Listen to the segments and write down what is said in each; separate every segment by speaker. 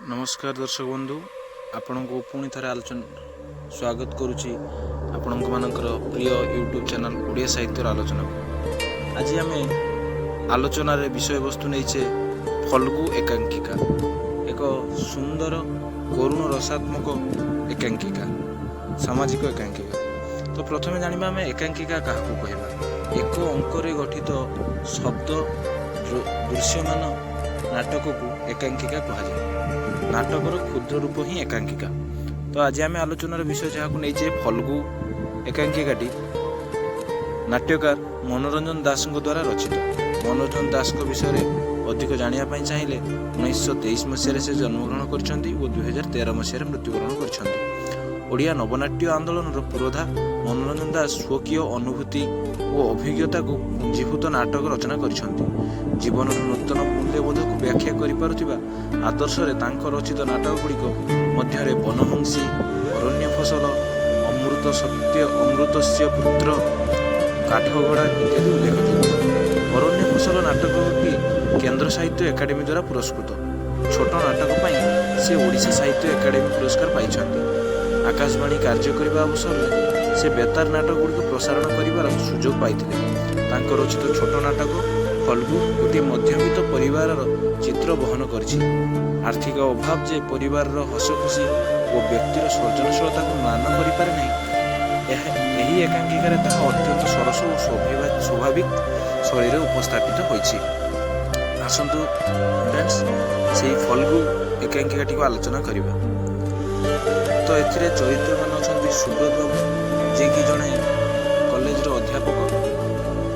Speaker 1: नमस्कार दर्शक बंधु आपण को पुणी थे आलोचना स्वागत करुच्ची आपण मानकर प्रिय यूट्यूब चैनल ओडिया साहित्य आलोचना को। आज आम आलोचन विषय वस्तु नहीं फल्गु एकांकिका, एक सुंदर करुण रसात्मक एकांकिका, सामाजिक एकांकिका। तो प्रथमे जानिबा आम एकांकिका क्या कहवा। एक अंकरे गठित शब्द दृश्यमान नाटक को एकांकिका कहुए। नाटकर क्षुद्र रूप ही एकांकिका। तो आज आम आलोचनार विषय जहाँ नहीं फल्गु एकांकिकाटी नाट्यकार मनोरंजन दास द्वारा रचित। मनोरंजन दास विषय में अधिक जानापी चाहिए 1923 मसीह से जन्मग्रहण कर 2013 मसीह मृत्युवरण कर। ओडिया नवनाट्य आंदोलन पुरोधा मनोरंजन दास स्वकीय अनुभूति और अभिज्ञता को पुंजीभूत नाटक रचना कर जीवन नूतन मूल्यबोध को व्याख्या कर आदर्श रचित नाटक गुड़िक मध्य बनहंसी, अरण्य फसल, अमृत सत्य, अमृतस्य पुत्र, काठगड़ा इत्यादि उल्लेख थे। अरण्य फसल नाटक केंद्र साहित्य एकाडेमी द्वारा पुरस्कृत। छोट नाटक पर से ओडिशा साहित्य एकाडेमी पुरस्कार पाई। आकाशवाणी कार्य करने अवसर से बेतार नाटक गुड़िक प्रसारण कर सुजोग पाई। रचित छोट नाटक फल्गु गोटे मध्यवित्त परिवार चित्र बहन कर। आर्थिक अभाव जे परिवार हसखुशी और व्यक्तिर सृजनशीलता को मान कर पारे नहीं, एकांकिकार अत्यंत सरस और स्वाभाविक शैली उपस्थापित होइछि। आसंतु फ्रेंड्स से फल्गु एकांकिकाटी को आलोचना करिबा। तो एथिरे चरित्र मान अछंती सुब्रत बाबू जे कि जणे कॉलेज रो अध्यापक,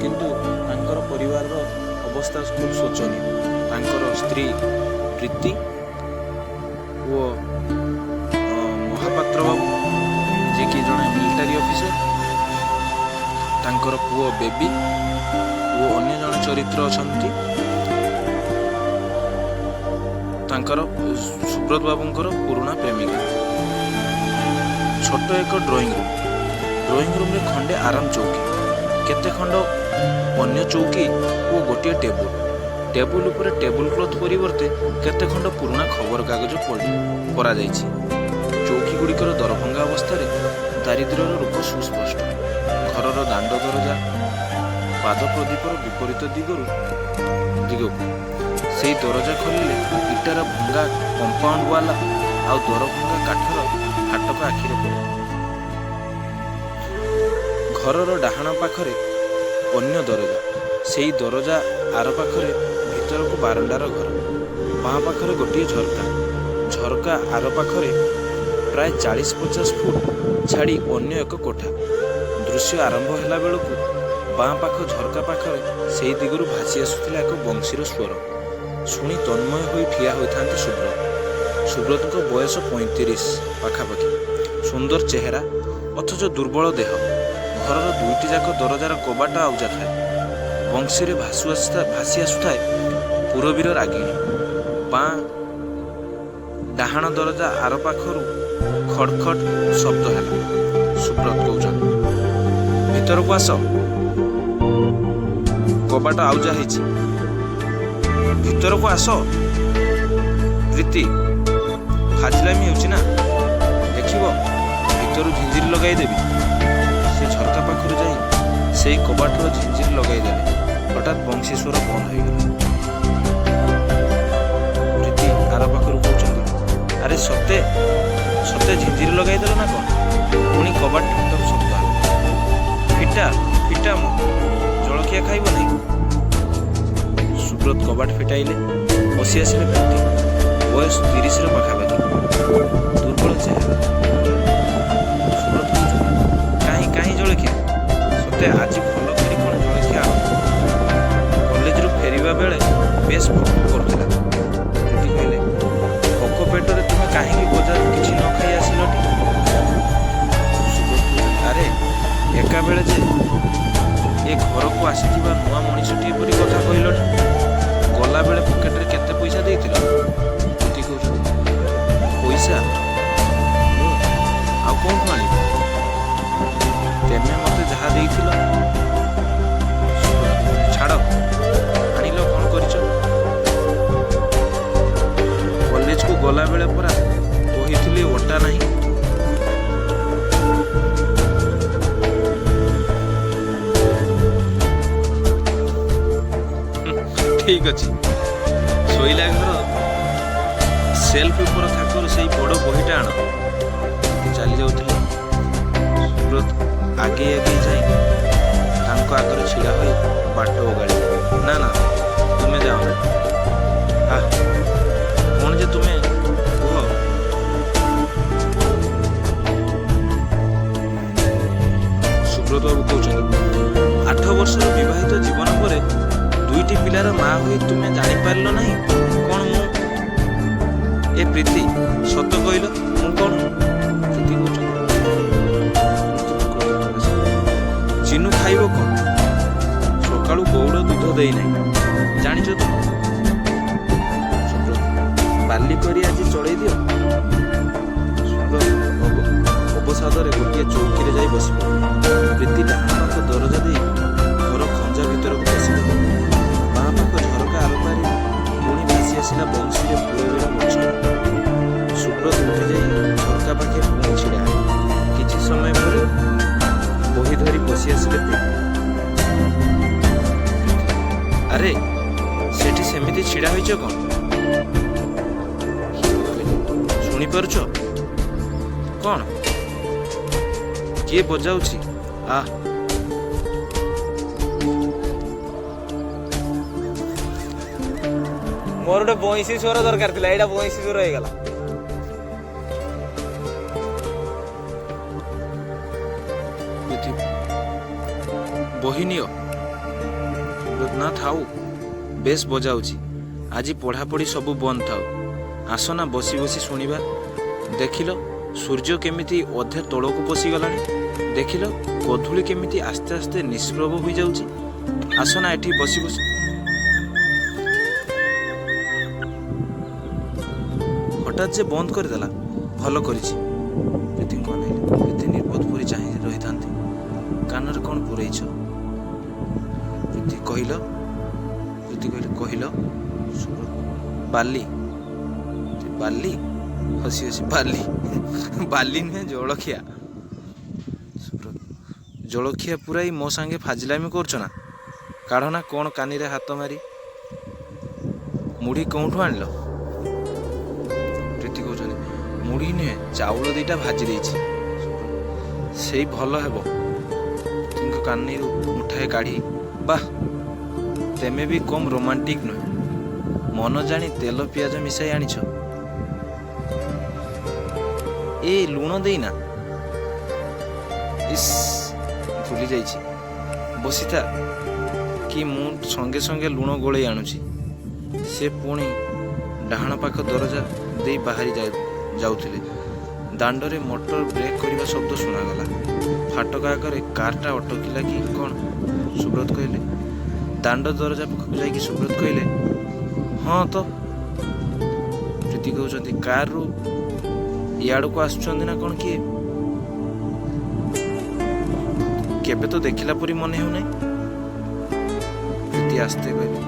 Speaker 1: किंतु तांकर परिवार रो अवस्था खूब शोचनीय। तांकर स्त्री प्रीति वो महापात्र बाबू जे कि जणे मिलिटारी ऑफिसर, तांकर पुओ बेबी वो अन्य जणे चरित्र अछंती। तांकर सुब्रत बाबूंकर पुराना प्रेमिका। छोट एक ड्राइंग रूम रे खंडे आराम चौकी, केते खंड अन्य चौकी और गोटे टेबुल उपरे टेबुल क्लॉथ परिवर्ते केते खंड पुराना खबर कागज पड़ा जाइछि। चौकी गुड़िकर दरभंगा अवस्था दारिद्र्यर रूप सुस्पष्ट। घरर दांड दरजा पाद प्रदीपर विपरीत दिगक से दरजा खोलिले इटार भंगा कंपाउंड वाला आ दरभंगा काठर फाटक आखिरे पड़े। घरर डाहाण पाखरे अन्य दरजा, से दरजा आर पाखरे भीतर को बारंडार घर, बाँ पाखरे गोटे झरका आर पाखरे प्राय 40-50 फुट छाड़ी अन्य एक कोठा। दृश्य आरंभ होला बेलू बाँ पाख झरका पाखरे से दिगरू भासी आसुथिला एक बंशीर स्वर शुणी तन्मय होई ठिया होइथांती सुब्रत को बयस 35 पाखापाखि। सुंदर चेहरा अथच दुर्बल देह। घरर दुईटी जाक दरजार कबाट आउजा थाए। बंशी रे भासी आसुथाए पूरबीर रागिणी। बाँ डाहाण दरजा आर पाखरु खड़खड़ शब्द है। सुब्रत कहउछन, भीतर को आस, कबाट आउजा हेछि, भीतर को आस। प्रीति फाजलामी होछि ना, देखिबो भीतर झिंझिरी लगाई देबी। से झरका पाखरु जाई से कबाटर झिंझिरी लगाई देले। हठात बंशी स्वर बंद हो गला। प्रीति आर पाखरु कहउछन, अरे सते सते झिंझिरी लगाई देल ना कौन? पुणी कबाट भीतर शब्द फिटा फिटा जलखिया खाइब नहीं। सुब्रत कबाट फिटाइले। बसी आसिले प्रीति। बयस 30 पाखापाखि, दुर्बल चेहरा। सुब्रत कहीं जलखिया सते आज भल कर कौन जलखिया कॉलेज रू फेरिबा बेले बेस भोक करुला। प्रीति कहले, भोक पेटरे तुम कहीं बजार किसी न खाई आसिलटी? अरे एका बेले जे ए घर को आसीथिबा नुआ मनीषटी परी कथा कहलटी। गला बेले पकेट रे केते पैसा देइथिल? प्रीति कहउछ, पैसा आ कौन आनी? तेमे मते जहा देइथिल छाड़, आनिल कौन करिछ? ଗଲାବେଳେ ପରା କହିଥିଲି ଓଟା ନାହିଁ। ଠିକ ଅଛି। ଶୋଇଲା ଘର ସେଲ୍ଫ ଉପର ଥାକରୁ ସେଇ ବଡ଼ ବହିଟା ଆଣ। ଚାଲି ଯାଉଥିଲେ ସୁବ୍ରତ ଆଗେଇ ଯାଇ ତାଙ୍କ ଆଗରେ ଛିଡ଼ା ହୋଇ ବାଟ ଓଗାଳି, ନା ନା ତୁମେ ଯାଅ ନା। କ'ଣ ଯେ ତୁମେ କୁହ। ସୁବ୍ରତ ବାବୁ କହୁଛନ୍ତି, 8 ବର୍ଷର ବିବାହିତ ଜୀବନ ପରେ 2ଟି ପିଲାର ମା ହୋଇ ତୁମେ ଜାଣିପାରିଲ ନାହିଁ କ'ଣ ମୁଁ ଏ ପ୍ରୀତି? ସତ କହିଲ ମୁଁ କ'ଣ? ପ୍ରୀତି କହୁଛନ୍ତି, ଚିନୁ ଖାଇବ କ'ଣ? ସକାଳୁ ଗଉଡ଼ ଦୁଧ ଦେଇନାହିଁ, ଜାଣିଛ ତ? ବାଲି କରି ଆଜି ଚଳେଇ ଦିଅ। ଅବସାଦରେ ଗୋଟିଏ ଚୌକିରେ ଯାଇ ବସିବ। ପ୍ରୀତି ଡାହାଣ ପାଖ ଦରଜା ଦେଇ ଘର ଖଞ୍ଜା ଭିତରକୁ ପଶିଗଲା। ବାଁ ପାଖ ଝରକା ଆରପାରି ପୁଣି ଭାସି ଆସିଲା ବଂଶୀରେ ପୁରବିର ଗଛ। ସୁବ୍ରତ ଉଠି ଯାଇ ଝରକା ପାଖେ ପୁଣି ଛିଡ଼ା ହେଲେ। କିଛି ସମୟ ପରେ ବହି ଧରି ପଶି ଆସିଲେ ପ୍ରୀତି। ଆରେ ସେଠି ସେମିତି ଛିଡ଼ା ହୋଇଛ କ'ଣ? ଶୁଣିପାରୁଛ କ'ଣ? କିଏ ବଜାଉଛି?
Speaker 2: ମୋର ଗୋଟେ ବଇଁଶୀ ସ୍ୱର ଦରକାର ଥିଲା, ଏଇଟା ବଇଁଶୀ ସ୍ୱର ହେଇଗଲା।
Speaker 1: ବହି ନିଅ। ନା ଥାଉ, ବେଶ ବଜାଉଛି। ଆଜି ପଢ଼ାପଢ଼ି ସବୁ ବନ୍ଦ ଥାଉ। ଆସ ନା ବସି ବସି ଶୁଣିବା। ଦେଖିଲ ସୂର୍ଯ୍ୟ କେମିତି ଅଧେ ତଳକୁ ପଶିଗଲାଣି। ଦେଖିଲ ଗୋଧୂଳି କେମିତି ଆସ୍ତେ ଆସ୍ତେ ନିଷ୍ପ୍ରଭ ହୋଇଯାଉଛି। ଆସ ନା ଏଠି ବସି ବସି। ହଠାତ୍ ଯେ ବନ୍ଦ କରିଦେଲା, ଭଲ କରିଛି। ପ୍ରୀତିଙ୍କୁ ଅନେଇଲେ। ପ୍ରୀତି ନିର୍ବୋଧ ପରି ଚାହିଁ ରହିଥାନ୍ତି। କାନରେ କ'ଣ ପୁରେଇଛ? ପ୍ରୀତି କହିଲ ବାଲି। ବାଲି? ହସି ହସି ବାଲି? ବାଲି ନୁହେଁ, ଜଳଖିଆ। ଜଳଖିଆ ପୁରାଇ ମୋ ସାଙ୍ଗେ ଫାଜିଲାମି କରୁଛ ନା? କାଢ଼ ନା କ'ଣ କାନିରେ ହାତ ମାରି। ମୁଢ଼ି କେଉଁଠୁ ଆଣିଲ? ପ୍ରୀତି କହୁଛନ୍ତି, ମୁଢ଼ି ନୁହେଁ, ଚାଉଳ 2ଟା ଭାଜି ଦେଇଛି। ସେଇ ଭଲ ହେବ। ପ୍ରୀତିଙ୍କ କାନିରୁ ମୁଠାଏ କାଢ଼ି, ବାଃ ତେମେ ବି କମ୍ ରୋମାଣ୍ଟିକ ନୁହେଁ। ମନ ଜାଣି ତେଲ ପିଆଜ ମିଶାଇ ଆଣିଛ। ଏ ଲୁଣ ଦେଇନା। ଇସ୍, ଭୁଲି ଯାଇଛି। ବସିଥା କି ମୁଁ ସଙ୍ଗେ ସଙ୍ଗେ ଲୁଣ ଗୋଳେଇ ଆଣୁଛି। ସେ ପୁଣି ଡାହାଣ ପାଖ ଦରଜା ଦେଇ ବାହାରି ଯାଉଥିଲେ। ଦାଣ୍ଡରେ ମୋଟର ବ୍ରେକ୍ କରିବା ଶବ୍ଦ ଶୁଣାଗଲା। ଫାଟକ ଆଗରେ କାର୍ଟା ଅଟକିଲା କି କ'ଣ? ସୁବ୍ରତ କହିଲେ। ଦାଣ୍ଡ ଦରଜା ପାଖକୁ ଯାଇକି ସୁବ୍ରତ କହିଲେ, ହଁ ତ। ପ୍ରୀତି କହୁଛନ୍ତି, କାରରୁ ଇଆଡ଼କୁ ଆସୁଛନ୍ତି ନା କ'ଣ କିଏ? କେବେ ତ ଦେଖିଲା ପରି ମନେ ହେଉନାହିଁ। ପ୍ରୀତି ଆସ୍ତେ କହିଲେ,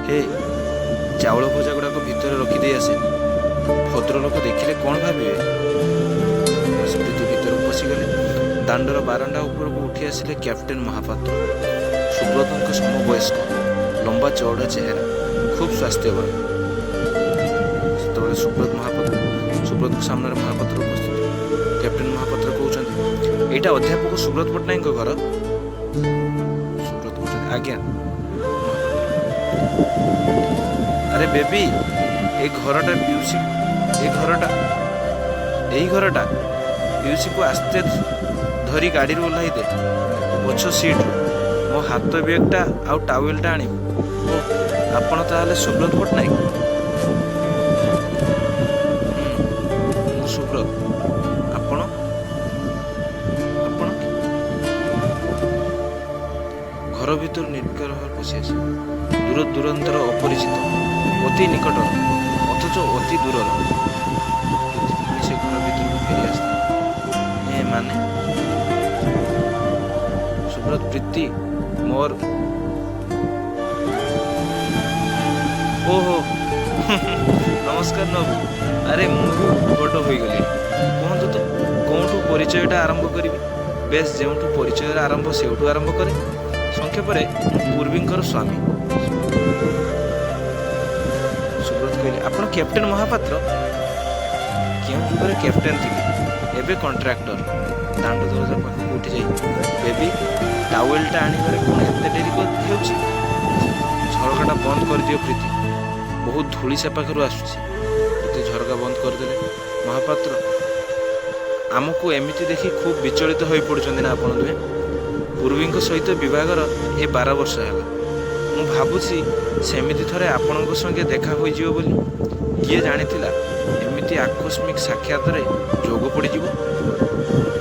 Speaker 1: ହେ ଚାଉଳ ଭଜା ଗୁଡ଼ାକ ଭିତରେ ରଖିଦେଇ ଆସେ। ଭଦ୍ରଲୋକ ଦେଖିଲେ କ'ଣ ଭାବିବେ? ପ୍ରୀତି ଭିତରକୁ ପଶିଗଲେ। ଦାଣ୍ଡର ବାରଣ୍ଡା ଉପରକୁ ଉଠି ଆସିଲେ କ୍ୟାପ୍ଟେନ ମହାପାତ୍ର। ସୁବ୍ରତଙ୍କ ସମବୟସ୍କ, ଲମ୍ବା ଚଉଡ଼ା ଚେହେରା, ଖୁବ୍ ସ୍ୱାସ୍ଥ୍ୟବାନ। ସେତେବେଳେ ସୁବ୍ରତଙ୍କ ସାମ୍ନାରେ ମହାପାତ୍ର ଉପସ୍ଥିତ। କ୍ୟାପ୍ଟେନ ମହାପାତ୍ର କହୁଛନ୍ତି, ଏଇଟା ଅଧ୍ୟାପକ ସୁବ୍ରତ ପଟ୍ଟନାୟକଙ୍କ ଘର? ସୁବ୍ରତ କହୁଛନ୍ତି, ଆଜ୍ଞା। ଆରେ ବେବି, ଏଇ ଘରଟା ପିଉସୀକୁ ଆସ୍ତେ ଧରି ଗାଡ଼ିରୁ ଓହ୍ଲାଇ ଦେ। ପଛ ସିଟ୍ରୁ ମୋ ହାତ ବ୍ୟାଗ୍ଟା ଆଉ ଟାୱେଲଟା ଆଣିବୁ। ଓ, ଆପଣ ତାହେଲେ ସୁବ୍ରତ ପଟ୍ଟନାୟକ? ମୁଁ ସୁବ୍ରତ। ଆପଣ? ଘର ଭିତରୁ ନିର୍ବିକାର ଭାବରେ ପଶି ଆସିବ। ଦୂରାନ୍ତର, ଅପରିଚିତ, ଅତି ନିକଟର, ଅଥଚ ଅତି ଦୂରର। ସେ ଘର ଭିତରକୁ ଫେରି ଆସିଥାଏ। ମାନେ ସୁବ୍ରତ, ପ୍ରୀତି ମୋର। ଓହୋ ନମସ୍କାର। ନମସ୍କାର ନବୁ। ଆରେ ମୁଁ ବଡ଼ ହୋଇଗଲିଣି। କୁହନ୍ତୁ ତ କେଉଁଠୁ ପରିଚୟଟା ଆରମ୍ଭ କରିବି? ବେଶ ଯେଉଁଠୁ ପରିଚୟର ଆରମ୍ଭ ସେଇଠୁ ଆରମ୍ଭ କରେ। ସଂକ୍ଷେପରେ ମୁଁ ପୂର୍ବିଙ୍କର ସ୍ୱାମୀ। ସୁବ୍ରତ କହିଲେ, ଆପଣ କ୍ୟାପ୍ଟେନ୍ ମହାପାତ୍ର? କେଉଁ ଯୁଗରେ କ୍ୟାପ୍ଟେନ୍ ଥିଲି, ଏବେ କଣ୍ଟ୍ରାକ୍ଟର। ଦାଣ୍ଡ ଦରଜା ପାଖକୁ ଉଠି ଯାଇ, ବେବି ଟାୱେଲଟା ଆଣିବାରେ କ'ଣ ଏତେ ଡେରି ହେଉଛି? ଝରକାଟା ବନ୍ଦ କରିଦିଅ ପ୍ରୀତି, ବହୁତ ଧୂଳି ସେ ପାଖରୁ ଆସୁଛି। ପ୍ରୀତି ଝରକା ବନ୍ଦ କରିଦେଲେ। ମହାପାତ୍ର, ଆମକୁ ଏମିତି ଦେଖି ଖୁବ୍ ବିଚଳିତ ହୋଇପଡ଼ୁଛନ୍ତି ନା ଆପଣ ଦୁହେଁ? ପୂର୍ବିଙ୍କ ସହିତ ବିବାହର ଏ 12 ବର୍ଷ ହେଲା। ମୁଁ ଭାବୁଛି ସେମିତି ଥରେ ଆପଣଙ୍କ ସଙ୍ଗେ ଦେଖା ହୋଇଯିବ ବୋଲି। କିଏ ଜାଣିଥିଲା ଏମିତି ଆକସ୍ମିକ ସାକ୍ଷାତରେ ଯୋଗ ପଡ଼ିଯିବ।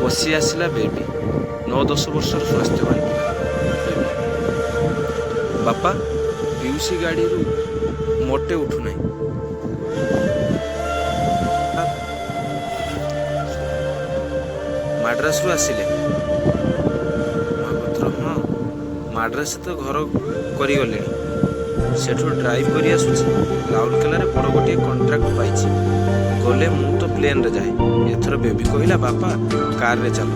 Speaker 1: ବସି ଆସିଲା ବେବି, 9-10 ବର୍ଷର ସ୍ୱାସ୍ଥ୍ୟବାନ ପିଲା। ବାପା, ପିଉସୀ ଗାଡ଼ିରୁ ମୋଟେ ଉଠୁନାହିଁ। ମାଡ୍ରାସରୁ ଆସିଲେ? ମହାପାତ୍ର, ହଁ, ମାଡ୍ରାସ ତ ଘର କରିଗଲେଣି। ସେଠୁ ଡ୍ରାଇଭ୍ କରି ଆସୁଛି। ରାଉରକେଲାରେ ବଡ଼ ଗୋଟିଏ କଣ୍ଟ୍ରାକ୍ଟ ପାଇଛି। ଗଲେ ମୁଁ ତ ପ୍ଲେନ୍ରେ ଯାଏ। ଏଥର ବେବି କହିଲା, ବାପା କାର୍ରେ ଚାଲ,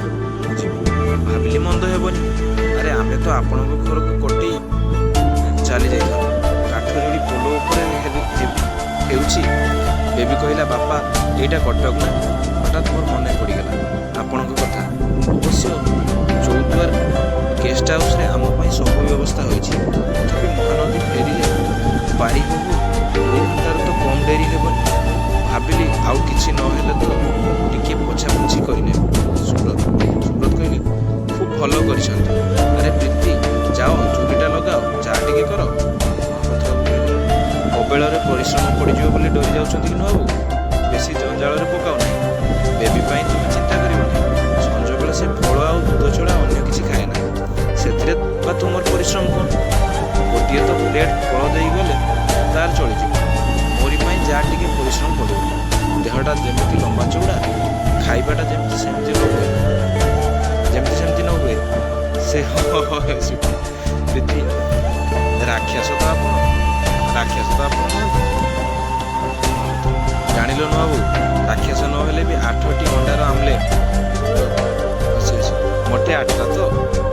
Speaker 1: ମୁଁ ଯିବି। ଭାବିଲି ମନ୍ଦ ହେବନି। ଆରେ ଆମେ ତ ଆପଣଙ୍କ ଘରକୁ କଟି ଚାଲି ଯାଇଥାଉ। କାଠଯୋଡ଼ି ପୋଲ ଉପରେ ହେଉଛି। ବେବି କହିଲା, ବାପା ଏଇଟା କଟକ ନା? ହଠାତ୍ ମୋର ମନେ ପଡ଼ିଗଲା ଆପଣଙ୍କ କଥା। ଅବଶ୍ୟ ଚୌଦ୍ୱାର ଗେଷ୍ଟ ହାଉସ୍ରେ ଆମ ପାଇଁ ସବୁ ବ୍ୟବସ୍ଥା ହୋଇଛି। ତଥାପି ମହାନଦୀ ଫେରିଲେ ପାରି ହେବୁ 2 ଘଣ୍ଟାରୁ ତ କମ୍ ଡେରି ହେବନି। ଭାବିଲି ଆଉ କିଛି ନହେଲେ ତ ଟିକିଏ ପୋଛାପୋଛି କରିନେବି। ସୁବ୍ରତ କହିଲେ, ଖୁବ୍ ଭଲ କରିଛନ୍ତି। ଆରେ ପ୍ରୀତି, ଯାଅ ଚୁଲିଟା ଲଗାଅ, ଚା' ଟିକେ କର। ଅବେଳରେ ପରିଶ୍ରମ ପଡ଼ିଯିବ ବୋଲି ଡରି ଯାଉଛନ୍ତି କି ନବାବୁ? ବେଶୀ ଜଞ୍ଜାଳରେ ପକାଉ ନାହିଁ। ବେବି ପାଇଁ ତୁମେ ଚିନ୍ତା କରିବ ନାହିଁ। ସଞ୍ଜବେଳେ ସେ ଫଳ ଆଉ ଦୁଧ ଛଡ଼ା ଅନ୍ୟ କିଛି ଖାଏ ନା। ସେଥିରେ ବା ତୁମର ପରିଶ୍ରମ କ'ଣ? ଗୋଟିଏ ତ ପ୍ଲେଟ୍ ଫଳ ଦେଇଗଲେ ତାର ଚଳିଯିବ। ମୋରି ପାଇଁ ଯାହା ଟିକେ ପରିଶ୍ରମ ପଡ଼ିବ। ଦେହଟା ଯେମିତି ଲମ୍ବା ଚଉଡ଼ା, ଖାଇବାଟା ଯେମିତି ସେମିତି ନ ହୁଏ। ସେ ପ୍ରୀତି, ରାକ୍ଷସ ତ ଆପଣ ନୁହନ୍ତି। ଜାଣିଲ ନବାବୁ, ରାକ୍ଷସ ନହେଲେ ବି 8ଟି ଅଣ୍ଡାର ଆମଲେଟ୍। ମୋଟେ 8ଟା ତ।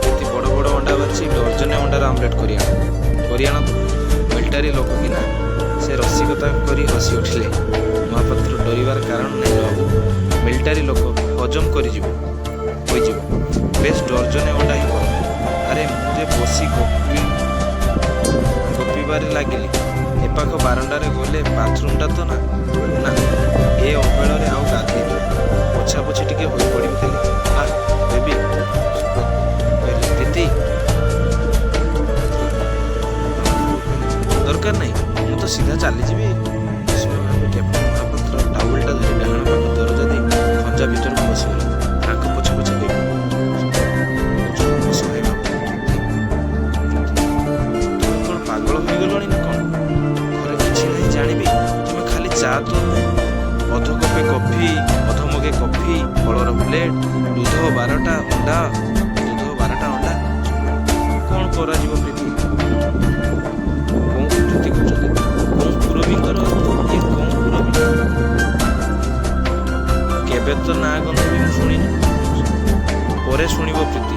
Speaker 1: ଏତେ ବଡ଼ ବଡ଼ ଅଣ୍ଡା ବାଛି ଡର୍ଜନେ ଅଣ୍ଡାର ଆମଲେଟ୍ କରିଆଣ ତ। ମିଲିଟାରୀ ଲୋକ କି ନା? ସେ ରସିକତା କରି ହସି ଉଠିଲେ। ମହାପାତ୍ର, ଡରିବାର କାରଣ ନାହିଁ ନବାବୁ। ମିଲିଟାରୀ ଲୋକ, ହଜମ ହୋଇଯିବ। ବେଶ ଡର୍ଜନେ ଅଣ୍ଡା ହିଁ କର। ଆରେ ମୁଁ ଯେ ବସି ଗପିବାରେ ଲାଗିଲି। ଏପାଖ ବାରଣ୍ଡାରେ ଗଲେ ବାଥରୁମ୍ଟା ତ ନା। ଏ ଅବେଳରେ ଆଉ ଗାଧେଇବି, ପୋଛାପୋଛି ଟିକେ ହୋଇପଡ଼ିବି ଖାଲି। ବେବି କହିଲେ, ପ୍ରୀତି ଦରକାର ନାହିଁ, ମୁଁ ତ ସିଧା ଚାଲିଯିବି। କ୍ୟାପ୍ଟେନ୍ ମହାପାତ୍ର ଟାୱେଲଟା ଧରି ଡାହାଣ ପାଖ ଦରଜା ଦେଇ ଖଞ୍ଜା ଭିତରକୁ ବସିଗଲେ। ତାଙ୍କ ପଛେ ପଛେ ବେବି। ତୁମେ କ'ଣ ପାଗଳ ହୋଇଗଲଣି ନା କ'ଣ? ଘରେ କିଛି ନାହିଁ ଜାଣିବି, ତୁମେ ଖାଲି ଚା' ତ ନୁହେଁ, ଅଧ ମଗେ କଫି, ଫଳର ପ୍ଲେଟ୍, ଦୁଧ 12ଟା ଅଣ୍ଡା। କ'ଣ କରାଯିବ ପ୍ରୀତି? ପ୍ରୀତି କହୁଛନ୍ତି, କେଉଁ ପୂରବୀଙ୍କର ଇଏ କେଉଁ ପୂରବୀ? କେବେ ତ ନାଁ ଗନ୍ଧ ବି ମୁଁ ଶୁଣିନି। ପରେ ଶୁଣିବ ପ୍ରୀତି।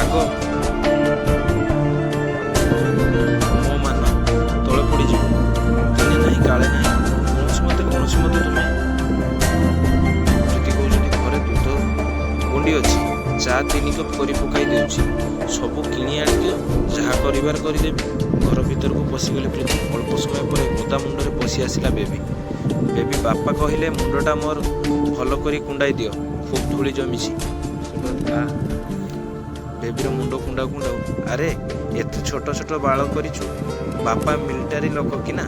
Speaker 1: ଆଗ ମୋ ମାନ ତଳେ ପଡ଼ିଯିବ। ଦିନେ ନାହିଁ କାଳେ ନାହିଁ, କୌଣସି ମତେ ତୁମେ। ପ୍ରୀତି କହୁଛନ୍ତି, ଘରେ ଦୁଧ ଗୁଣ୍ଡି ଅଛି, ଚା' 3 କପ୍ କରି ପକାଇ ଦେଉଛି। ସବୁ କିଣି ଆଣିଦିଅ, ଯାହା କରିବାର କରିଦେବି। ଘର ଭିତରକୁ ପଶିଗଲେ ପ୍ରୀତି। ଅଳ୍ପ ସମୟ ପରେ ଓଦା ମୁଣ୍ଡରେ ପଶି ଆସିଲା ବେବି। ବାପା କହିଲେ ମୁଣ୍ଡଟା ମୋର ଭଲ କରି କୁଣ୍ଡାଇ ଦିଅ, ଖୁବ୍ ଧୂଳି ଜମିଛି। ବେବିର ମୁଣ୍ଡ କୁଣ୍ଡାଉ। ଆରେ ଏତେ ଛୋଟ ବାଳ କରିଛୁ, ବାପା ମିଲିଟାରୀ ଲୋକ କି ନା?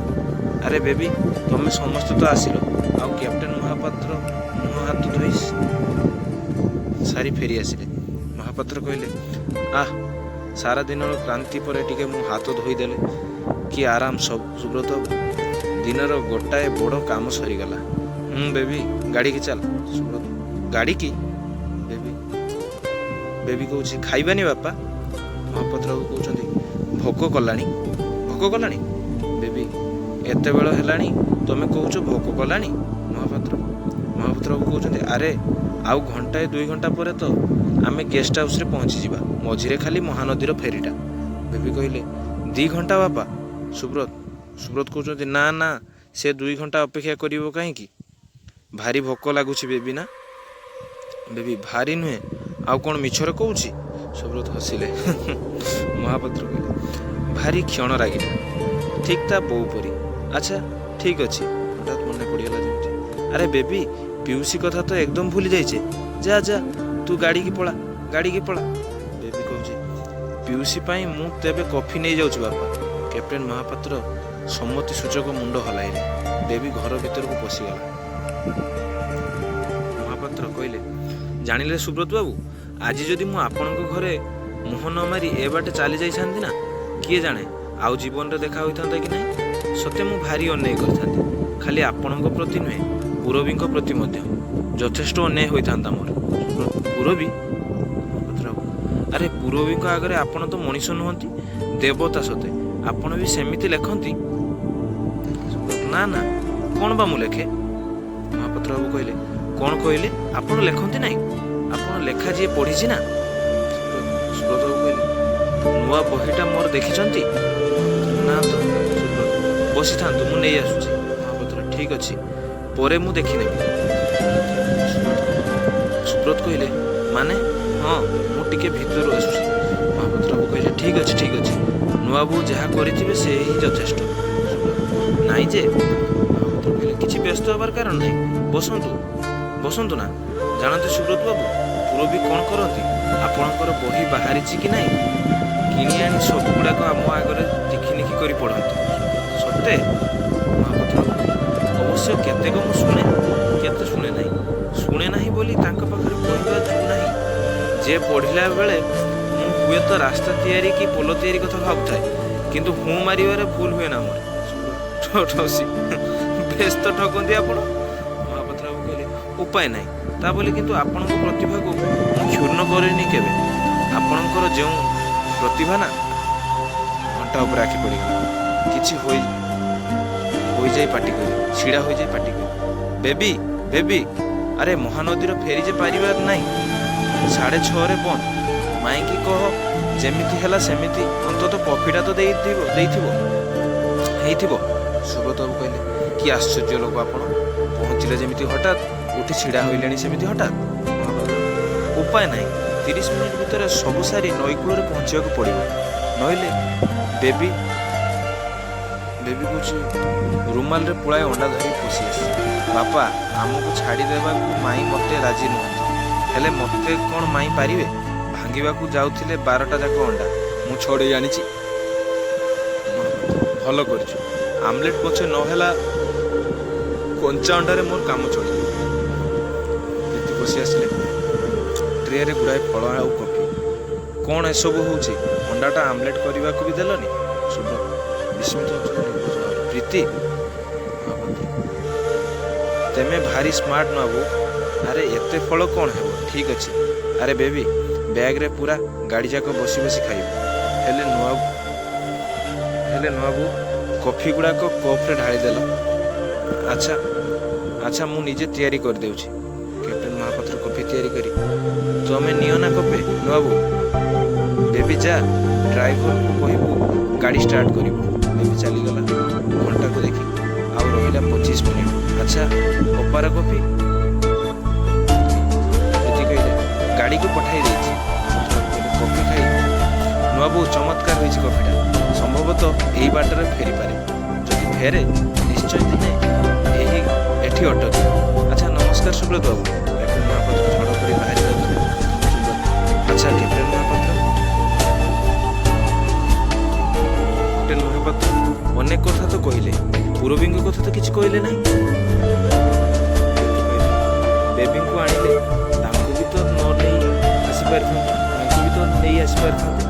Speaker 1: ଆରେ ବେବି, ତମେ ସମସ୍ତେ ତ ଆସିଲ, ଆଉ କ୍ୟାପ୍ଟେନ୍ ମହାପାତ୍ର ମୁହଁ ହାତ ଧୋଇ ସାରି ଫେରି ଆସିଲେ। ମହାପାତ୍ର କହିଲେ, ସାରା ଦିନର କ୍ରାନ୍ତି ପରେ ଟିକେ ମୁଁ ହାତ ଧୋଇଦେଲେ କି ଆରାମ। ସୁବ୍ରତ, ଦିନର ଗୋଟାଏ ବଡ଼ କାମ ସରିଗଲା। ବେବି, ଗାଡ଼ିକି ଚାଲ। ସୁବ୍ରତ, ଗାଡ଼ି କି? ବେବି କହୁଛି, ଖାଇବାନି ବାପା? ମହାପାତ୍ର କହୁଛନ୍ତି, ଭୋକ କଲାଣି। ବେବି, ଏତେ ବେଳ ହେଲାଣି ତମେ କହୁଛ ଭୋକ କଲାଣି? ମହାପାତ୍ର ବାବୁ କହୁଛନ୍ତି ଆରେ ଆଉ ଘଣ୍ଟାଏ 2 ଘଣ୍ଟା ପରେ ତ ଆମେ ଗେଷ୍ଟ ହାଉସ୍ରେ ପହଞ୍ଚିଯିବା, ମଝିରେ ଖାଲି ମହାନଦୀର ଫେରିଟା। ବେବି କହିଲେ 2 ଘଣ୍ଟା ବାପା? ସୁବ୍ରତ କହୁଛନ୍ତି ନା ନା, ସେ 2 ଘଣ୍ଟା ଅପେକ୍ଷା କରିବ କାହିଁକି? ଭାରି ଭୋକ ଲାଗୁଛି ବେବି ନା? ବେବି ଭାରି ନୁହେଁ, ଆଉ କ'ଣ ମିଛରେ କହୁଛି? ସୁବ୍ରତ ହସିଲେ। ମହାପାତ୍ର କହିଲେ ଭାରି କ୍ଷଣ ରାଗିଟା, ଠିକ୍ ତା ବୋଉ ପରି। ଆଚ୍ଛା ଠିକ୍ ଅଛି, ହଠାତ୍ ମନେ ପଡ଼ିଗଲା ଯେମିତି। ଆରେ ବେବି ପିଉସୀ କଥା ତ ଏକଦମ ଭୁଲି ଯାଇଛେ। ଯା ଯା ତୁ ଗାଡ଼ିକି ପଳା। ବେବି କହୁଛି ପିଉସୀ ପାଇଁ ମୁଁ ତେବେ କଫି ନେଇଯାଉଛି ବାପା। କ୍ୟାପ୍ଟେନ୍ ମହାପାତ୍ର ସମ୍ମତି ସୂଚକ ମୁଣ୍ଡ ହଲାଇଲେ। ବେବି ଘର ଭିତରକୁ ପଶିଗଲା। ମହାପାତ୍ର କହିଲେ ଜାଣିଲେ ସୁବ୍ରତ ବାବୁ, ଆଜି ଯଦି ମୁଁ ଆପଣଙ୍କ ଘରେ ମୁହଁ ନ ମାରି ଏ ବାଟେ ଚାଲି ଯାଇଥାନ୍ତି ନା, କିଏ ଜାଣେ ଆଉ ଜୀବନରେ ଦେଖା ହୋଇଥାନ୍ତା କି ନାହିଁ। ସତେ ମୁଁ ଭାରି ଅନ୍ୟାୟ କରିଥାନ୍ତି। ଖାଲି ଆପଣଙ୍କ ପ୍ରତି ନୁହେଁ, ପୁରବୀଙ୍କ ପ୍ରତି ମଧ୍ୟ ଯଥେଷ୍ଟ ଅନ୍ୟାୟ ହୋଇଥାନ୍ତା ମୋର। ପୁରବୀ? ଆରେ ପୁରବୀଙ୍କ ଆଗରେ ଆପଣ ତ ମଣିଷ ନୁହନ୍ତି, ଦେବତା ସତେ। ଆପଣ ବି ସେମିତି ଲେଖନ୍ତି? ନା ନା, କ'ଣ ବା ମୁଁ ଲେଖେ? ମହାପାତ୍ର ବାବୁ କହିଲେ କ'ଣ କହିଲେ? ଆପଣ ଲେଖନ୍ତି ନାହିଁ? ଆପଣ ଲେଖା ଯିଏ ପଢ଼ିଛି ନା? ସୁବ୍ରତ ବାବୁ କହିଲେ ନୂଆ ବହିଟା ମୋର ଦେଖିଛନ୍ତି? ନା ତ। ବସିଥାନ୍ତୁ, ମୁଁ ନେଇ ଆସୁଛି। ମହାପାତ୍ର ଠିକ୍ ଅଛି, ପରେ ମୁଁ ଦେଖିନେବି। ସୁବ୍ରତ କହିଲେ ମାନେ? ହଁ, ମୁଁ ଟିକେ ଭିତରୁ ଆସୁଛି। ମହାପାତ୍ର ବାବୁ କହିଲେ ଠିକ୍ ଅଛି, ନୂଆ ବୋଉ ଯାହା କରିଥିବେ ସେ ହିଁ ଯଥେଷ୍ଟ। ନାଇଁ ଯେ, ମହାପାତ୍ର କହିଲେ କିଛି ବ୍ୟସ୍ତ ହେବାର କାରଣ ନାହିଁ, ବସନ୍ତୁ ନା। ଜାଣନ୍ତି ସୁବ୍ରତ ବାବୁ, ପୁରବୀ କ'ଣ କରନ୍ତି? ଆପଣଙ୍କର ବହି ବାହାରିଛି କି ନାହିଁ କିଣି ଆଣି ସବୁଗୁଡ଼ାକ ଆମ ଆଗରେ ଟିକିନିକି କରି ପଢ଼ନ୍ତି। ସତେ? ମହାପାତ୍ର ଅବଶ୍ୟ କେତେକ ମୁଁ ଶୁଣେ, କେତେ ଶୁଣେ ନାହିଁ ବୋଲି ତାଙ୍କ ପାଖରେ ପଢ଼ିବା ଯୋଉ ନାହିଁ। ଯେ ପଢ଼ିଲା ବେଳେ ମୁଁ ହୁଏତ ରାସ୍ତା ତିଆରି କି ପୋଲ ତିଆରି କଥା ଭାବୁଥାଏ, କିନ୍ତୁ ହୁଁ ମାରିବାରେ ଭୁଲ ହୁଏ ନା ମୋର। ବେଶ ତ ଠକନ୍ତି ଆପଣ। ମହାପାତ୍ର ବାବୁ କହିଲେ ଉପାୟ ନାହିଁ, ତା ବୋଲି କିନ୍ତୁ ଆପଣଙ୍କ ପ୍ରତିଭାକୁ ମୁଁ କ୍ଷୁର୍ଣ୍ଣ କରିନି କେବେ। ଆପଣଙ୍କର ଯେଉଁ ପ୍ରତିଭା ନା, ଘଣ୍ଟା ଉପରେ ଆଖି ପଡ଼ିଗଲା। କିଛି ହୋଇଯାଇ ପାଟି କରି ଛିଡ଼ା ହୋଇଯାଇ ପାଟି କରି ବେବି ଆରେ ମହାନଦୀର ଫେରି ଯେ ପାରିବାର ନାହିଁ, 6:30 ବନ୍ଦ। ମାଇଁକି କହ ଯେମିତି ହେଲା ସେମିତି ଅନ୍ତତଃ କଫିଟା ତ ହେଇଥିବ। ସୁବ୍ରତ ବାବୁ କହିଲେ କି ଆଶ୍ଚର୍ଯ୍ୟ ଲୋକ ଆପଣ, ପହଞ୍ଚିଲେ ଯେମିତି ହଠାତ୍, ଉଠି ଛିଡ଼ା ହୋଇଲେଣି ସେମିତି ହଠାତ୍। ଉପାୟ ନାହିଁ, 30 ମିନିଟ୍ ଭିତରେ ସବୁ ସାରି ନଈକୂଳରେ ପହଞ୍ଚିବାକୁ ପଡ଼ିବ, ନଇଲେ ବେବି କହୁଛି ରୁମାଲରେ ପୁଳାଏ ଅଣ୍ଡା ଧରି ପଶି ଆସି। ବାପା ଆମକୁ ଛାଡ଼ିଦେବାକୁ ମାଇଁ ମୋତେ ରାଜି ନୁହନ୍ତି, ହେଲେ ମୋତେ କ'ଣ ମାଇଁ ପାରିବେ? ଭାଙ୍ଗିବାକୁ ଯାଉଥିଲେ 12ଟା ଯାକ ଅଣ୍ଡା ମୁଁ ଛଡ଼େଇ ଆଣିଛି। ଭଲ କରିଛୁ, ଆମଲେଟ୍ ପଛେ ନହେଲା କଞ୍ଚା ଅଣ୍ଡାରେ ମୋର କାମ ଚଳିବ। ପ୍ରୀତି ପଶି ଆସିଲେ, ଟ୍ରେରେ ଗୁଡ଼ାଏ ଫଳ ଆଉ କଫି। କ'ଣ ଏସବୁ ହେଉଛି? ଅଣ୍ଡାଟା ଆମଲେଟ୍ କରିବାକୁ ବି ଦେଲନି? ସୁବ୍ରତ ବିସ୍ମିତ ପ୍ରୀତି ତେମେ ଭାରି ସ୍ମାର୍ଟ ନବୁ। ଆରେ ଏତେ ଫଳ କ'ଣ ହେବ? ଠିକ୍ ଅଛି। ଆରେ ବେବି ବ୍ୟାଗ୍ରେ ପୁରା ଗାଡ଼ି ଯାକ ବସି ଖାଇବୁ। ହେଲେ ନୂଆବୁ କଫି ଗୁଡ଼ାକ କପ୍ରେ ଢାଳିଦେଲ। ଆଚ୍ଛା ମୁଁ ନିଜେ ତିଆରି କରିଦେଉଛି। କ୍ୟାପ୍ଟେନ୍ ମହାପାତ୍ର କଫି ତିଆରି କରି ତମେ ନିଅ ନା କପେ ନୂଆବୁ। ବେବି ଯା, ଡ୍ରାଇଭରକୁ କହିବୁ ଗାଡ଼ି ଷ୍ଟାର୍ଟ କରିବ। ବେବି ଚାଲିଗଲା ଘଣ୍ଟାକୁ ଦେଖି। ଆଉ ରହିଲା 25 ମିନିଟ୍। ଆଚ୍ଛା ଅପାର କଫି? ପ୍ରୀତି କହିଲେ ଗାଡ଼ିକୁ ପଠାଇ ଦେଇଛି। କଫି ଖାଇ ନୂଆବୁ ଚମତ୍କାର ହୋଇଛି କଫିଟା, ସମ୍ଭବତଃ ଏଇ ବାଟରେ ଫେରିପାରେ। ଯଦି ଫେରେ ନିଶ୍ଚୟ ଦିନେ ଏଠି ଅଟକି। ଆଚ୍ଛା ନମସ୍କାର ସୁବ୍ରତ ବାବୁ। କ୍ୟାପ୍ଟେନ୍ ମହାପାତ୍ର ଝଡ଼ କରି ବାହାରି ଯାଉଥିଲେ। ଆଚ୍ଛା କ୍ୟାପ୍ଟେନ୍ ମହାପାତ୍ର ଅନେକ କଥା ତ କହିଲେ, ପୁରବୀଙ୍କ କଥା ତ କିଛି କହିଲେ ନାହିଁ। ବେବିଙ୍କୁ ଆଣିଲେ ତାଙ୍କୁ ବି ତ ନେଇ ଆସିପାରିଥାନ୍ତେ।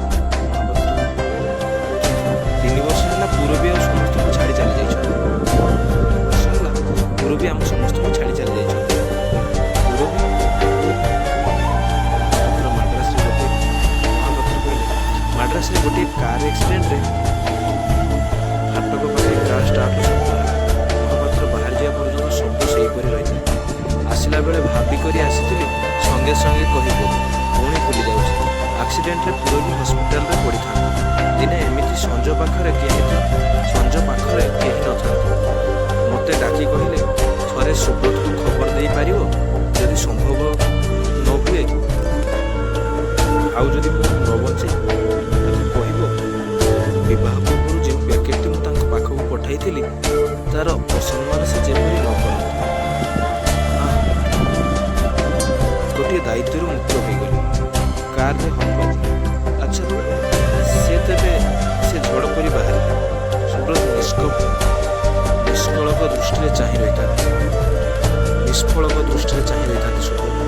Speaker 1: 3 ବର୍ଷ ହେଲା ପୁରବୀ ଆଉ ସମସ୍ତଙ୍କୁ ଛାଡ଼ି ଚାଲି ଯାଇଛନ୍ତି। ପୁରବୀ ଆମ ସମସ୍ତଙ୍କୁ ଛାଡ଼ି ଚାଲି ଯାଇଛନ୍ତି। ମାଡ୍ରାସରେ ଗୋଟିଏ କାର୍ ଆକ୍ସିଡେଣ୍ଟରେ ଫାଟକ ପାଖରେ କାର୍ ଷ୍ଟାର୍ଟ ସେହିପରି ରହିଥିଲା। ଆସିଲା ବେଳେ ଭାବିକରି ଆସିଥିଲି, ସଙ୍ଗେ ସଙ୍ଗେ କହିବ ପୁଣି ଭୁଲି ଯାଉଛି। ଆକ୍ସିଡେଣ୍ଟରେ ପୁରବି ହସ୍ପିଟାଲରେ ପଡ଼ିଥାନ୍ତି। ଦିନେ ଏମିତି ସଞ୍ଜ ପାଖରେ କେହି ନଥାନ୍ତି। ମୋତେ ଡାକି କହିଲେ, ଥରେ ସୁବ୍ରତକୁ ଖବର ଦେଇପାରିବ? ଯଦି ସମ୍ଭବ ନ ହୁଏ, ଆଉ ଯଦି ମୁଁ ନ ବଞ୍ଚେ ତାକୁ କହିବ ବିବାହ ପୂର୍ବରୁ ଯେଉଁ ପ୍ୟାକେଟଟି ମୁଁ ତାଙ୍କ ପାଖକୁ ପଠାଇଥିଲି ତାର ଅସମ୍ମାନ ସେ ଯେପରି ନ କରନ୍ତି। ଗୋଟିଏ ଦାୟିତ୍ୱରୁ ମୁକ୍ତ ହୋଇଗଲି। କାରରେ ହର୍ନ ବାଜିଲା। ଆଚ୍ଛା, ସେ ତେବେ ସେ ଝଡ଼ ପରି ବାହାରିଲା। ସୁବ୍ରତ ନିଷ୍ଫଳକ ଦୃଷ୍ଟିରେ ଚାହିଁ ରହିଥାନ୍ତି ସୁବ୍ରତ।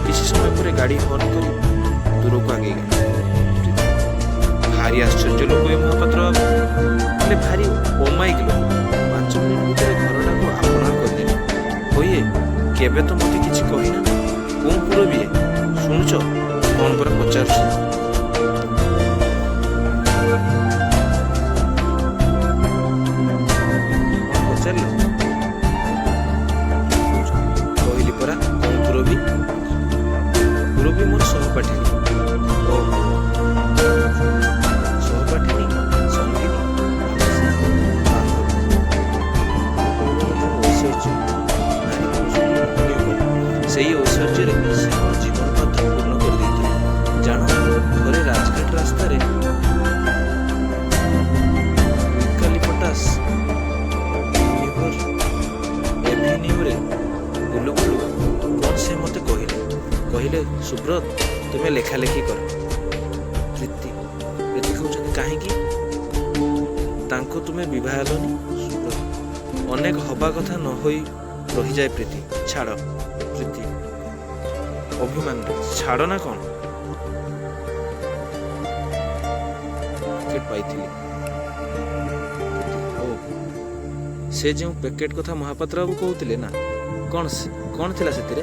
Speaker 1: କିଛି ସମୟ ପରେ ଗାଡ଼ି ହର୍ନ କରି ଦୂରକୁ ଆଗେଇଗଲା। ଭାରି ଆଶ୍ଚର୍ଯ୍ୟ ଲୋକ ଏ ମହାପାତ୍ର ବାବୁ, ହେଲେ ଭାରି ଅମାୟିକ ଲୋକ। 5 ମିନିଟ୍ ଭିତରେ ଘରଟାକୁ ଆପଣା କରିଦେଲେ। ହୋଇଏ କେବେ ତ ମୋତେ କିଛି କହିନା। କୋଉ ପୁର ବିଏ ଶୁଣୁଛ? କ'ଣ ପରା ପଚାରୁଛି? କ'ଣ ପଚାରିଲ? କହିଲି ପରା କୋଉ ପୁରବି? ପୁରବି ମୋର ସହପାଠିନୀ। ଓହୋ, ସହପାଠିନୀ, ସଙ୍ଗିନୀ, ସେଇ ଐଶ୍ୱର୍ଯ୍ୟରେ ସେ ମୋ ଜୀବନ ପାତ୍ର ପୂର୍ଣ୍ଣ କରିଦେଇଥିଲେ। ଜାଣ, ଥରେ ରାଜଘାଟ ରାସ୍ତାରେ ୟୁକାଲିପଟାସ ଏଭିନ୍ୟୁରେ ବୁଲୁ ବୁଲୁ କ'ଣ ସେ ମୋତେ କହିଲେ ସୁବ୍ରତ, ତୁମେ ଲେଖାଲେଖି କର। ପ୍ରୀତି କହୁଛନ୍ତି କାହିଁକି? ତାଙ୍କୁ ତୁମେ ବିବାହ ହେଲନି? ସୁବ୍ରତ, ଅନେକ ହବା କଥା ନ ହୋଇ ରହିଯାଏ ପ୍ରୀତି। ଛାଡ଼ ପ୍ରୀତି, ଅଭିମାନରେ ଛାଡ଼ ନା କ'ଣ? ପାଇଥିଲି ଓ ସେ ଯେଉଁ ପ୍ୟାକେଟ କଥା ମହାପାତ୍ର ବାବୁ କହୁଥିଲେ ନା, କ'ଣ ଥିଲା ସେଥିରେ?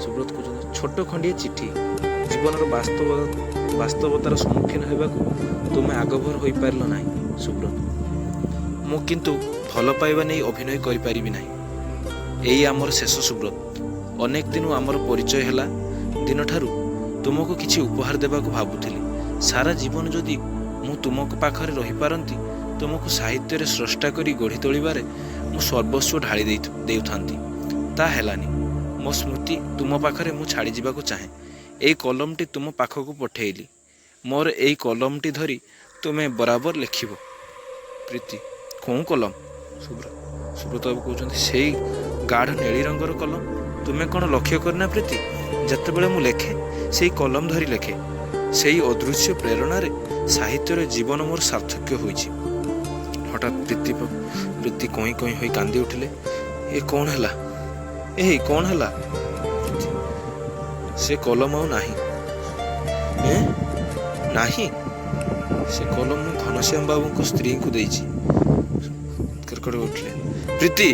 Speaker 1: ସୁବ୍ରତ କହୁଛନ୍ତି ଛୋଟ ଖଣ୍ଡିଏ ଚିଠି। ଜୀବନର ବାସ୍ତବତାର ସମ୍ମୁଖୀନ ହେବାକୁ ତୁମେ ଆଗଭର ହୋଇପାରିଲ ନାହିଁ ସୁବ୍ରତ। ମୁଁ କିନ୍ତୁ ଭଲ ପାଇବା ନେଇ ଅଭିନୟ କରିପାରିବି ନାହିଁ। ଏଇ ଆମର ଶେଷ ସୁବ୍ରତ। ଅନେକ ଦିନୁ ଆମର ପରିଚୟ ହେଲା ଦିନଠାରୁ ତୁମକୁ କିଛି ଉପହାର ଦେବାକୁ ଭାବୁଥିଲି। ସାରା ଜୀବନ ଯଦି ମୁଁ ତୁମକୁ ପାଖରେ ରହିପାରନ୍ତି, ତୁମକୁ ସାହିତ୍ୟରେ ସ୍ରଷ୍ଟା କରି ଗଢ଼ି ତୋଳିବାରେ ମୁଁ ସର୍ବସ୍ୱ ଢାଳି ଦେଉଥାନ୍ତି। ତା ହେଲାନି। ମୋ ସ୍ମୃତି ତୁମ ପାଖରେ ମୁଁ ଛାଡ଼ି ଯିବାକୁ ଚାହେଁ। ଏଇ କଲମଟି ତୁମ ପାଖକୁ ପଠେଇଲି। ମୋର ଏଇ କଲମଟି ଧରି ତୁମେ ବରାବର ଲେଖିବ। ପ୍ରୀତି, କେଉଁ କଲମ? ସୁବ୍ରତ ବାବୁ କହୁଛନ୍ତି ସେଇ ଗାଢ଼ ନେଳି ରଙ୍ଗର କଲମ। ତୁମେ କ'ଣ ଲକ୍ଷ୍ୟ କରିନା ପ୍ରୀତି, ଯେତେବେଳେ ମୁଁ ଲେଖେ ସେଇ କଲମ ଧରି ଲେଖେ। ସେଇ ଅଦୃଶ୍ୟ ପ୍ରେରଣାରେ ସାହିତ୍ୟରେ ଜୀବନ ମୋର ସାର୍ଥକ୍ୟ ହୋଇଛି। ହଠାତ୍ ପ୍ରୀତି କଇଁ କଇଁ ହୋଇ କାନ୍ଦି ଉଠିଲେ। କ'ଣ ହେଲା? ସେ କଲମ ଆଉ ନାହିଁ। ନାହିଁ? ସେ କଲମ ମୁଁ ଘନଶ୍ୟାମ ବାବୁଙ୍କ ସ୍ତ୍ରୀଙ୍କୁ ଦେଇଛି। ଉଠିଲେ। ପ୍ରୀତି,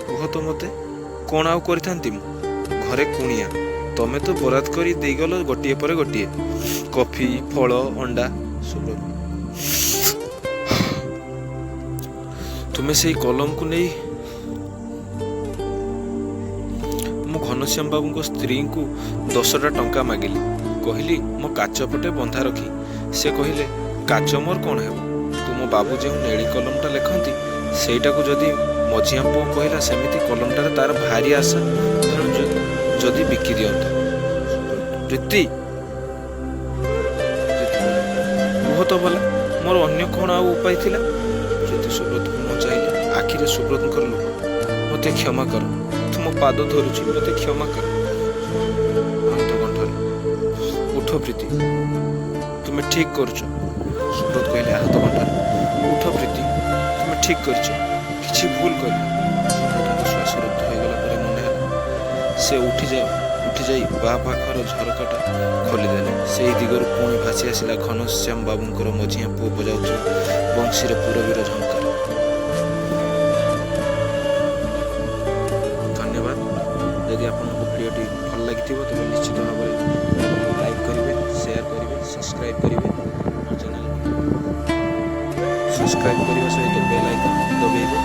Speaker 1: କୁହ ତ ମୋତେ, କ'ଣ ଆଉ କରିଥାନ୍ତି ମୁଁ? ଘରେ କୁଣିଆ, ତମେ ତ ବରାଦ କରି ଦେଇଗଲ ଗୋଟିଏ ପରେ ଗୋଟିଏ, କଫି, ଫଳ, ଅଣ୍ଡା। ତୁମେ ସେଇ କଲମକୁ ନେଇ ମୁଁ ଘନଶ୍ୟାମ ବାବୁଙ୍କ ସ୍ତ୍ରୀଙ୍କୁ 10ଟା ଟଙ୍କା ମାଗିଲି। କହିଲି ମୋ କାଚ ପଟେ ବନ୍ଧା ରଖି। ସେ କହିଲେ, କାଚ ମୋର କ'ଣ ହେବ? ତୁମ ବାବୁ ଯେଉଁ ନେଳି କଲମଟା ଲେଖନ୍ତି ସେଇଟାକୁ ଯଦି ମଝିଆ ପୁଅ କହିଲା ସେମିତି କଲମଟାରେ ତାର ଭାରି ଆଶା, ତେଣୁ ଯଦି ବିକି ଦିଅନ୍ତା। ପ୍ରୀତି କୁହ ତ ଭଲ, ମୋର ଅନ୍ୟ କ'ଣ ଆଉ ଉପାୟ ଥିଲା? ପ୍ରୀତି ସୁବ୍ରତକୁ ମଚାଇଲେ। ଆଖିରେ ସୁବ୍ରତଙ୍କର ଲୁହ। ମୋତେ କ୍ଷମା କର, ତୁମ ପାଦ ଧରୁଛି, ମୋତେ କ୍ଷମା କର। ଆହତ କଣ୍ଠରେ, ଉଠ ପ୍ରୀତି, ତୁମେ ଠିକ୍ କରୁଛ। ସୁବ୍ରତ କହିଲେ ଆହତ କଣ୍ଠରେ, ଉଠ ପ୍ରୀତି, ତୁମେ ଠିକ୍ କରିଛ, କିଛି ଭୁଲ କରିନ। ସୁବ୍ରତଙ୍କ ଶ୍ୱାସ ରୁଦ୍ଧ ହୋଇଗଲା ପରେ ମନେ ହେଲା। ସେ ଉଠିଯାଇ ବାଁ ପାଖର ଝରକାଟା ଖୋଲିଦେଲେ। ସେହି ଦିଗରୁ ପୁଣି ଭାସି ଆସିଲା ଘନଶ୍ୟାମ ବାବୁଙ୍କର ମଝିଆ ପୁଅ ବଜାଉଥିବା ବଂଶୀର ପୁରବୀର ଝଙ୍କାର। ଧନ୍ୟବାଦ। ଯଦି ଆପଣଙ୍କୁ ଭିଡ଼ିଓଟି ଭଲ ଲାଗିଥିବ ତେବେ ନିଶ୍ଚିତ ଭାବରେ ଲାଇକ୍ କରିବେ, ସେୟାର କରିବେ, ସବସ୍କ୍ରାଇବ୍ କରିବେ। ଚ୍ୟାନେଲ୍ ସବସ୍କ୍ରାଇବ୍ କରିବା ସହିତ ବେଲ୍ ଆଇକନ୍ ଦବାଇବେ।